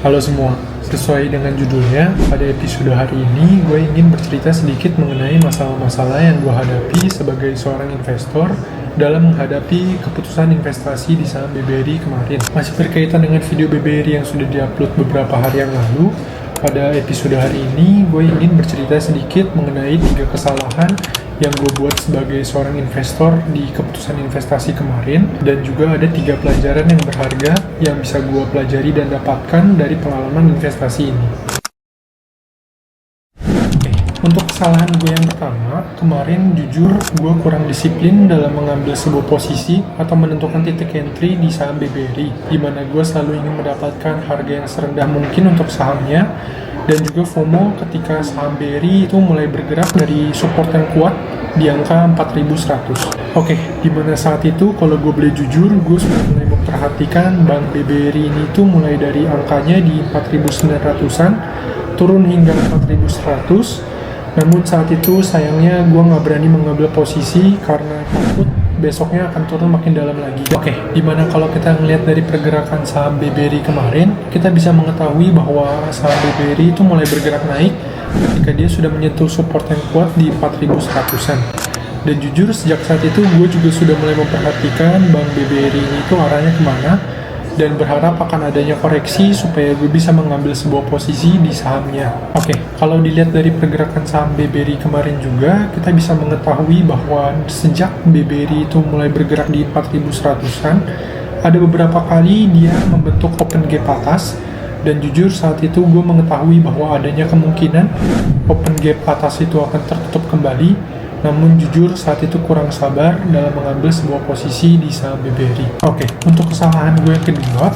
Halo semua, sesuai dengan judulnya, pada episode hari ini gue ingin bercerita sedikit mengenai masalah-masalah yang gue hadapi sebagai seorang investor dalam menghadapi keputusan investasi di saham BBRI kemarin. Masih berkaitan dengan video BBRI yang sudah diupload beberapa hari yang lalu, pada episode hari ini gue ingin bercerita sedikit mengenai 3 kesalahan yang gue buat sebagai seorang investor di keputusan investasi kemarin, dan juga ada 3 pelajaran yang berharga yang bisa gue pelajari dan dapatkan dari pengalaman investasi ini. Untuk kesalahan gue yang pertama, kemarin jujur gue kurang disiplin dalam mengambil sebuah posisi atau menentukan titik entry di saham BBRI, di mana gue selalu ingin mendapatkan harga yang serendah mungkin untuk sahamnya, dan juga FOMO ketika saham BRI itu mulai bergerak dari support yang kuat di angka 4100. Oke, dimana saat itu kalau gue boleh jujur, gue sudah mulai memperhatikan bank BBRI ini tuh mulai dari angkanya di 4900-an turun hingga 4100. Namun saat itu sayangnya gue nggak berani mengambil posisi karena takut besoknya akan turun makin dalam lagi. Oke, dimana kalau kita ngelihat dari pergerakan saham BBRI kemarin, kita bisa mengetahui bahwa saham BBRI itu mulai bergerak naik ketika dia sudah menyentuh support yang kuat di 4100-an. Dan jujur sejak saat itu gue juga sudah mulai memperhatikan bank BBRI ini itu arahnya kemana, dan berharap akan adanya koreksi supaya gue bisa mengambil sebuah posisi di sahamnya. Oke, kalau dilihat dari pergerakan saham BBRI kemarin juga, kita bisa mengetahui bahwa sejak BBRI itu mulai bergerak di 4100-an, ada beberapa kali dia membentuk open gap atas, dan jujur saat itu gue mengetahui bahwa adanya kemungkinan open gap atas itu akan tertutup kembali. Namun jujur saat itu kurang sabar dalam mengambil sebuah posisi di saham BBRI. Oke, untuk kesalahan gue yang kedua,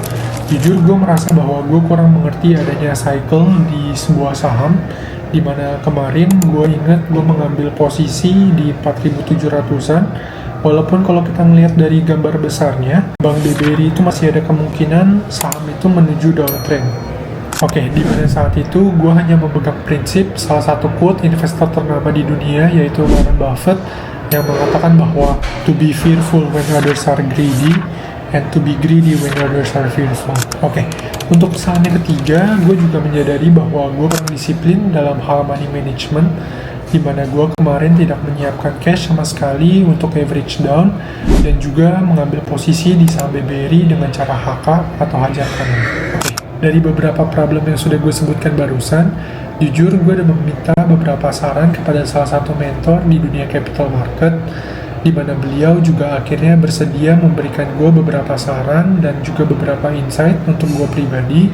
jujur gue merasa bahwa gue kurang mengerti adanya cycle di sebuah saham, dimana kemarin gue ingat gue mengambil posisi di 4700-an, walaupun kalau kita ngelihat dari gambar besarnya, bank BBRI itu masih ada kemungkinan saham itu menuju downtrend. Oke, di mana saat itu gue hanya memegang prinsip salah satu quote investor ternama di dunia, yaitu Warren Buffett, yang mengatakan bahwa to be fearful when others are greedy and to be greedy when others are fearful. Oke, untuk kesalahan yang ketiga, gue juga menyadari bahwa gue kurang disiplin dalam hal money management, di mana gue kemarin tidak menyiapkan cash sama sekali untuk average down, dan juga mengambil posisi di saham BBRI dengan cara HK atau hajar kanan. Oke. Dari beberapa problem yang sudah gue sebutkan barusan, jujur gue udah meminta beberapa saran kepada salah satu mentor di dunia capital market, di mana beliau juga akhirnya bersedia memberikan gue beberapa saran dan juga beberapa insight untuk gue pribadi.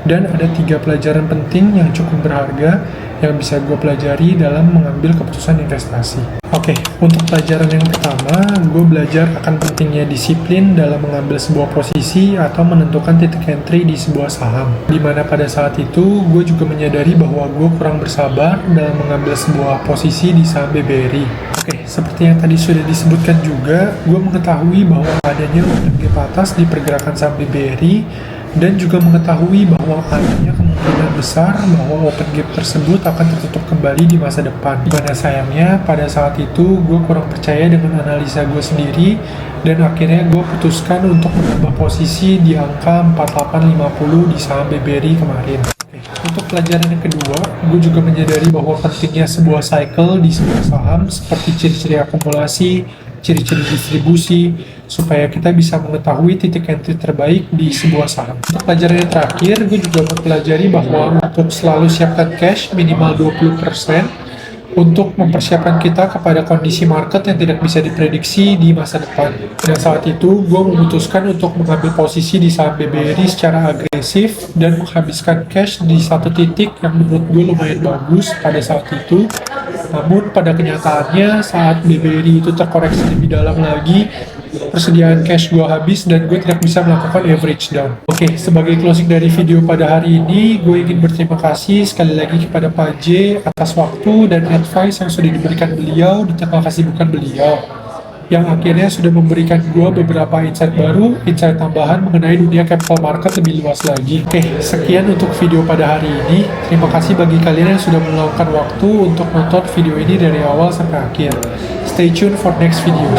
Dan ada 3 pelajaran penting yang cukup berharga yang bisa gue pelajari dalam mengambil keputusan investasi. Oke, untuk pelajaran yang pertama, gue belajar akan pentingnya disiplin dalam mengambil sebuah posisi atau menentukan titik entry di sebuah saham. Dimana pada saat itu, gue juga menyadari bahwa gue kurang bersabar dalam mengambil sebuah posisi di saham BBRI. Oke, seperti yang tadi sudah disebutkan juga, gue mengetahui bahwa adanya open gap atas di pergerakan saham BBRI, dan juga mengetahui bahwa adanya kemungkinan besar bahwa open gap tersebut akan tertutup kembali di masa depan. Dimana sayangnya pada saat itu gue kurang percaya dengan analisa gue sendiri, dan akhirnya gue putuskan untuk menambah posisi di angka 4850 di saham BBRI kemarin. Untuk pelajaran yang kedua, gue juga menyadari bahwa pentingnya sebuah cycle di sebuah saham seperti ciri-ciri akumulasi, ciri-ciri distribusi, supaya kita bisa mengetahui titik entry terbaik di sebuah saham. Untuk pelajaran yang terakhir, gue juga mempelajari bahwa untuk selalu siapkan cash minimal 20% untuk mempersiapkan kita kepada kondisi market yang tidak bisa diprediksi di masa depan. Dan saat itu, gue memutuskan untuk mengambil posisi di saham BBRI secara agresif dan menghabiskan cash di satu titik yang menurut gue lumayan bagus pada saat itu. Namun pada kenyataannya saat BBRI itu terkoreksi lebih dalam lagi, persediaan cash gue habis dan gue tidak bisa melakukan average down. Oke, sebagai closing dari video pada hari ini, gue ingin berterima kasih sekali lagi kepada Pak J atas waktu dan advice yang sudah diberikan beliau di tengah kesibukan beliau, yang akhirnya sudah memberikan gue beberapa insight baru, insight tambahan mengenai dunia capital market lebih luas lagi. Oke, sekian untuk video pada hari ini. Terima kasih bagi kalian yang sudah meluangkan waktu untuk nonton video ini dari awal sampai akhir. Stay tuned for next video.